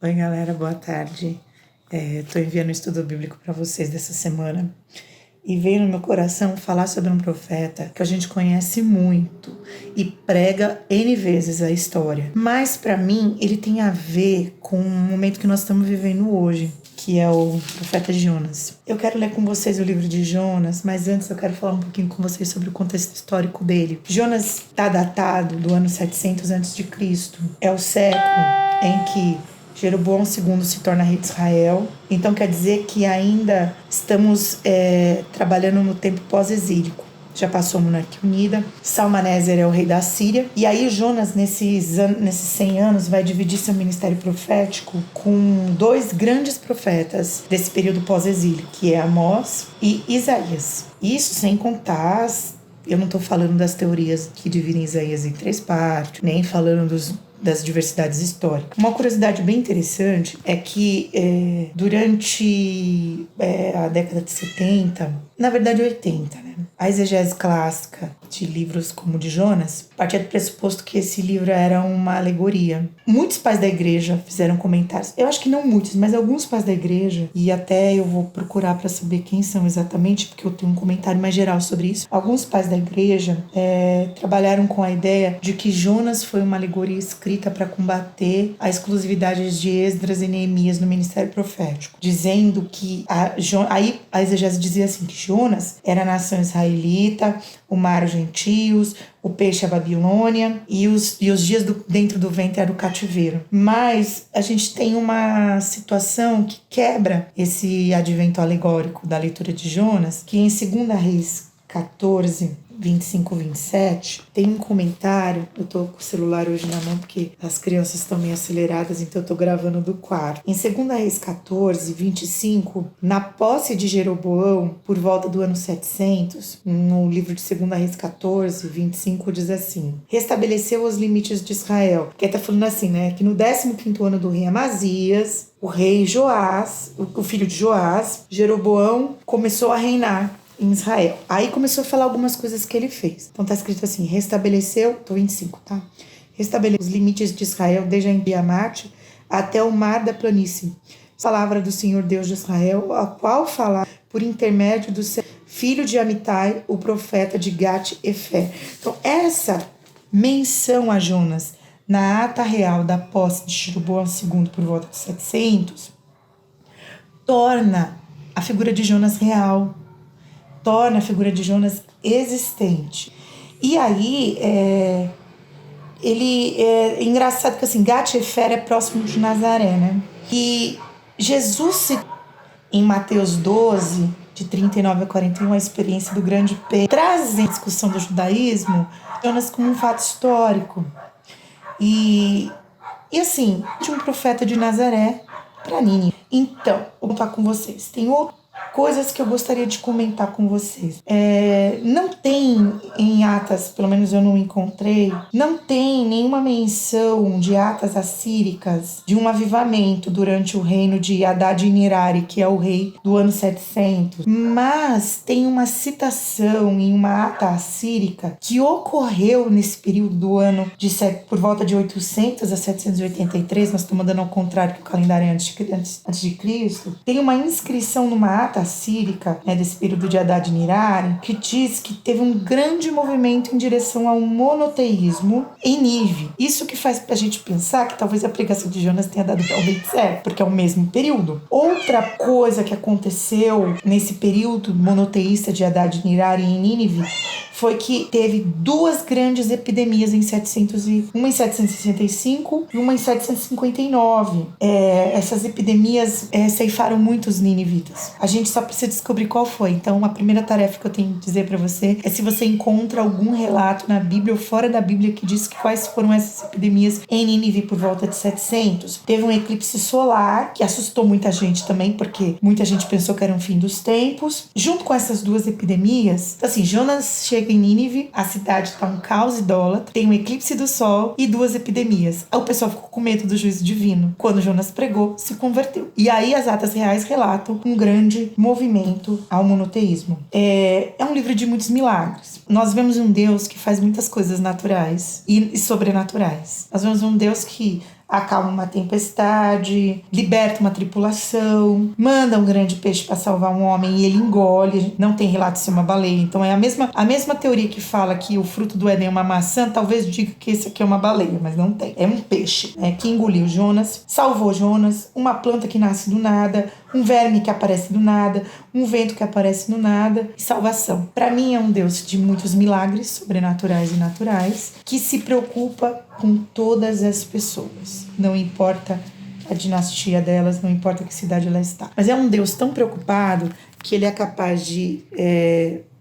Oi, galera, boa tarde. Estou enviando o estudo bíblico para vocês dessa semana e veio no meu coração falar sobre um profeta que a gente conhece muito e prega N vezes a história. Mas, para mim, ele tem a ver com o momento que nós estamos vivendo hoje, que é o profeta Jonas. Eu quero ler com vocês o livro de Jonas, mas antes eu quero falar um pouquinho com vocês sobre o contexto histórico dele. Jonas está datado do ano 700 a.C. É o século em que Jeroboão II se torna rei de Israel. Então quer dizer que ainda estamos trabalhando no tempo pós-exílico. Já passou a monarquia unida. Salmaneser é o rei da Síria. E aí Jonas, nesses 100 anos, vai dividir seu ministério profético com dois grandes profetas desse período pós-exílico, que é Amós e Isaías. Isso sem contar... Eu não estou falando das teorias que dividem Isaías em 3 partes, nem falando das diversidades históricas. Uma curiosidade bem interessante é que durante a década de 70, na verdade 80, né? A exegese clássica de livros como o de Jonas partia do pressuposto que esse livro era uma alegoria. Muitos pais da igreja fizeram comentários, eu acho que não muitos, mas alguns pais da igreja, e até eu vou procurar para saber quem são exatamente, porque eu tenho um comentário mais geral sobre isso. Alguns pais da igreja trabalharam com a ideia de que Jonas foi uma alegoria escrita para combater a exclusividade de Esdras e Neemias no ministério profético, dizendo que aí a exegese dizia assim, que Jonas era a nação israelita, o mar os gentios, o peixe a Babilônia e os dias dentro do ventre era o cativeiro. Mas a gente tem uma situação que quebra esse advento alegórico da leitura de Jonas, que em 2 Reis 14, 25, 27, tem um comentário. Eu tô com o celular hoje na mão porque as crianças estão meio aceleradas, então eu tô gravando do quarto. Em 2 Reis 14, 25, na posse de Jeroboão, por volta do ano 700, no livro de 2 Reis 14, 25, diz assim: restabeleceu os limites de Israel. Que tá falando assim, né? Que no 15º ano do rei Amazias, o rei Joás, o filho de Joás, Jeroboão começou a reinar em Israel. Aí começou a falar algumas coisas que ele fez. Então tá escrito assim, restabeleceu, tô 25, tá? Restabeleceu os limites de Israel desde a Enbiamate até o mar da planície. Palavra do Senhor Deus de Israel, a qual falar por intermédio do seu filho de Amitai, o profeta de Gat-Efé. Então essa menção a Jonas na ata real da posse de Jeroboão II por volta de 700 torna a figura de Jonas real, torna a figura de Jonas existente. E aí, ele é engraçado que assim, Gat-Efé é próximo de Nazaré, né? E Jesus, em Mateus 12, de 39 a 41, a experiência do grande peixe, traz em discussão do judaísmo Jonas como um fato histórico. E assim, de um profeta de Nazaré para Nínive. Então, vou contar com vocês. Tem coisas que eu gostaria de comentar com vocês. Não tem em Atas, pelo menos eu não encontrei, não tem nenhuma menção de Atas assíricas de um avivamento durante o reino de Hadad-Nirari, que é o rei do ano 700. Mas tem uma citação em uma ata assírica que ocorreu nesse período do ano por volta de 800 a 783, nós estamos andando ao contrário que o calendário é antes de Cristo. Tem uma inscrição numa ata assírica, desse período de Hadad-Nirari, que diz que teve um grande movimento em direção ao monoteísmo em Nínive. Isso que faz pra gente pensar que talvez a pregação de Jonas tenha dado realmente certo, porque é o mesmo período. Outra coisa que aconteceu nesse período monoteísta de Hadad-Nirari em Nínive foi que teve 2 grandes epidemias uma em 765 e uma em 759. Essas epidemias ceifaram muitos ninivitas. A gente só precisa descobrir qual foi. Então, a primeira tarefa que eu tenho que dizer para você é se você encontra algum relato na Bíblia ou fora da Bíblia que diz que quais foram essas epidemias em Nínive por volta de 700. Teve um eclipse solar que assustou muita gente também, porque muita gente pensou que era um fim dos tempos. Junto com essas 2 epidemias, assim, Jonas chega em Nínive, a cidade está um caos idólatra, tem um eclipse do sol e 2 epidemias. Aí o pessoal ficou com medo do juízo divino. Quando Jonas pregou, se converteu. E aí as atas reais relatam um grande movimento ao monoteísmo. É um livro de muitos milagres. Nós vemos um Deus que faz muitas coisas naturais e sobrenaturais. Nós vemos um Deus que acalma uma tempestade, liberta uma tripulação, manda um grande peixe para salvar um homem e ele engole. Não tem relato de ser uma baleia. Então é a mesma teoria que fala que o fruto do Éden é uma maçã, talvez diga que esse aqui é uma baleia, mas não tem. É um peixe, né, que engoliu Jonas, salvou Jonas, uma planta que nasce do nada, um verme que aparece do nada, um vento que aparece do nada e salvação. Para mim é um Deus de muitos milagres sobrenaturais e naturais que se preocupa com todas as pessoas. Não importa a dinastia delas, não importa que cidade ela está. Mas é um Deus tão preocupado que ele é capaz de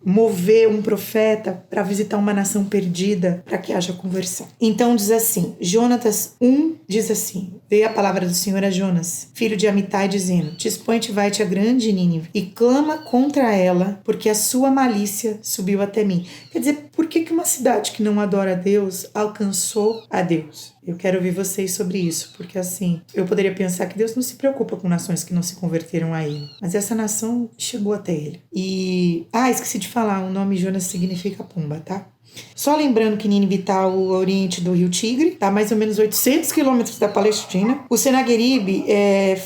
mover um profeta para visitar uma nação perdida para que haja conversão. Então diz assim, Jonatas 1 diz assim, veio a palavra do Senhor a Jonas, filho de Amitai, dizendo, dispõe-te, vai-te a grande Nínive e clama contra ela, porque a sua malícia subiu até mim. Quer dizer, por que uma cidade que não adora a Deus alcançou a Deus? Eu quero ouvir vocês sobre isso, porque assim, eu poderia pensar que Deus não se preocupa com nações que não se converteram a ele, mas essa nação chegou até ele. E, esqueci de falar, o nome Jonas significa pomba, tá? Só lembrando que Nínive está ao oriente do rio Tigre, está mais ou menos 800 quilômetros da Palestina. O Senaqueribe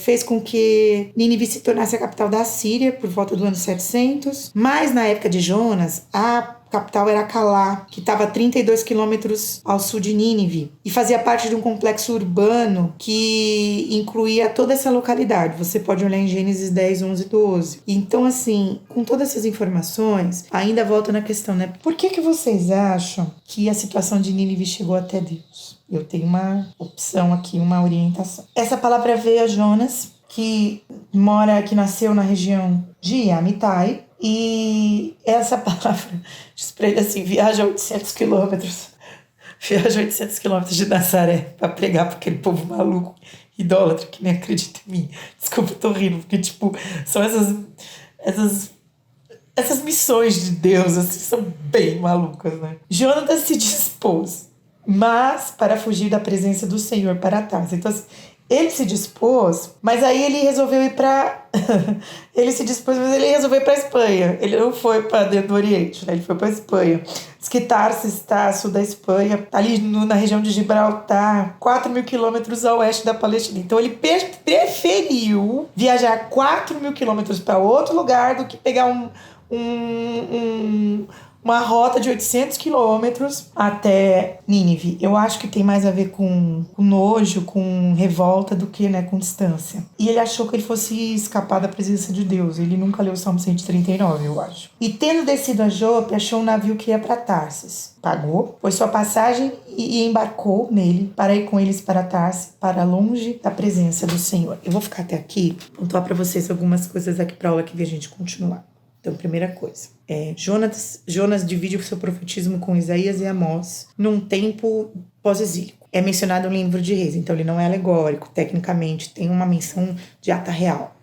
fez com que Nínive se tornasse a capital da Síria por volta do ano 700, mas na época de Jonas, a capital era Calá, que estava a 32 quilômetros ao sul de Nínive e fazia parte de um complexo urbano que incluía toda essa localidade. Você pode olhar em Gênesis 10, 11 e 12. Então, assim, com todas essas informações, ainda volta na questão, né? Por que vocês acham que a situação de Nínive chegou até Deus? Eu tenho uma opção aqui, uma orientação. Essa palavra veio a Jonas, que nasceu na região de Amitai, e essa palavra diz pra ele assim, viaja 800 quilômetros de Nazaré para pregar para aquele povo maluco, idólatra, que nem acredita em mim. Desculpa, eu tô rindo, porque são essas missões de Deus, assim, são bem malucas, né? Jonatas se dispôs, mas para fugir da presença do Senhor para Tarsis. Então, assim, ele se dispôs, mas aí ele resolveu ir para ele se dispôs, mas ele resolveu ir para Espanha. Ele não foi para dentro do Oriente, né? Ele foi para Espanha. Diz que Tarsis está a sul da Espanha, ali na região de Gibraltar, 4.000 quilômetros a oeste da Palestina. Então ele preferiu viajar 4.000 quilômetros para outro lugar do que pegar uma rota de 800 quilômetros até Nínive. Eu acho que tem mais a ver com nojo, com revolta, do que, né, com distância. E ele achou que ele fosse escapar da presença de Deus. Ele nunca leu o Salmo 139, eu acho. E tendo descido a Jope, achou um navio que ia para Tarsis. Pagou, pôs sua passagem e embarcou nele para ir com eles para Tarsis, para longe da presença do Senhor. Eu vou ficar até aqui, contar para vocês algumas coisas aqui para aula que a gente continuar. Então, primeira coisa, Jonas divide o seu profetismo com Isaías e Amós num tempo pós-exílico. É mencionado no livro de Reis, então ele não é alegórico, tecnicamente, tem uma menção de ata real.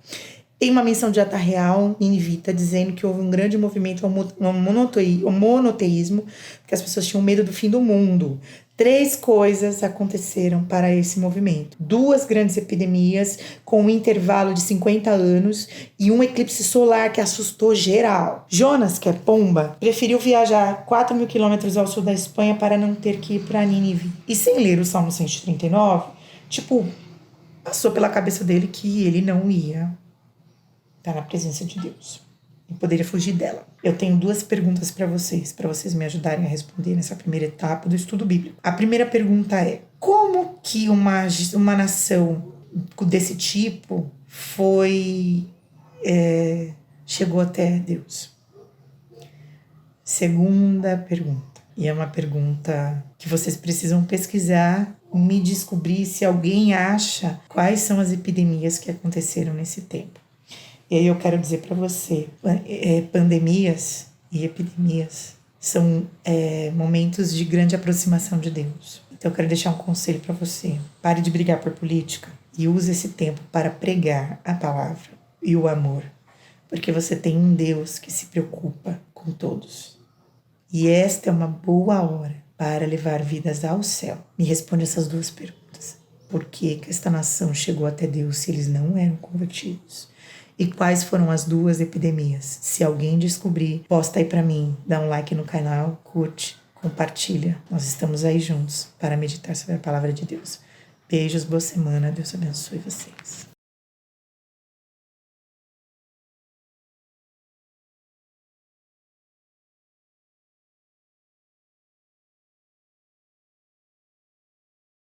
Tem uma menção de ata real ninivita dizendo que houve um grande movimento ao monoteísmo, porque as pessoas tinham medo do fim do mundo. 3 coisas aconteceram para esse movimento. 2 grandes epidemias com um intervalo de 50 anos e um eclipse solar que assustou geral. Jonas, que é pomba, preferiu viajar 4.000 quilômetros ao sul da Espanha para não ter que ir para Nínive. E sem ler o Salmo 139, passou pela cabeça dele que ele não ia estar na presença de Deus. E poderia fugir dela. Eu tenho 2 perguntas para vocês me ajudarem a responder nessa primeira etapa do estudo bíblico. A primeira pergunta é: como que uma nação desse tipo chegou até Deus? Segunda pergunta, e é uma pergunta que vocês precisam pesquisar, me descobrir se alguém acha quais são as epidemias que aconteceram nesse tempo. E aí eu quero dizer para você, pandemias e epidemias são momentos de grande aproximação de Deus. Então eu quero deixar um conselho para você. Pare de brigar por política e use esse tempo para pregar a palavra e o amor. Porque você tem um Deus que se preocupa com todos. E esta é uma boa hora para levar vidas ao céu. Me responde essas 2 perguntas. Por que esta nação chegou até Deus se eles não eram convertidos? E quais foram as 2 epidemias? Se alguém descobrir, posta aí pra mim, dá um like no canal, curte, compartilha. Nós estamos aí juntos para meditar sobre a palavra de Deus. Beijos, boa semana. Deus abençoe vocês.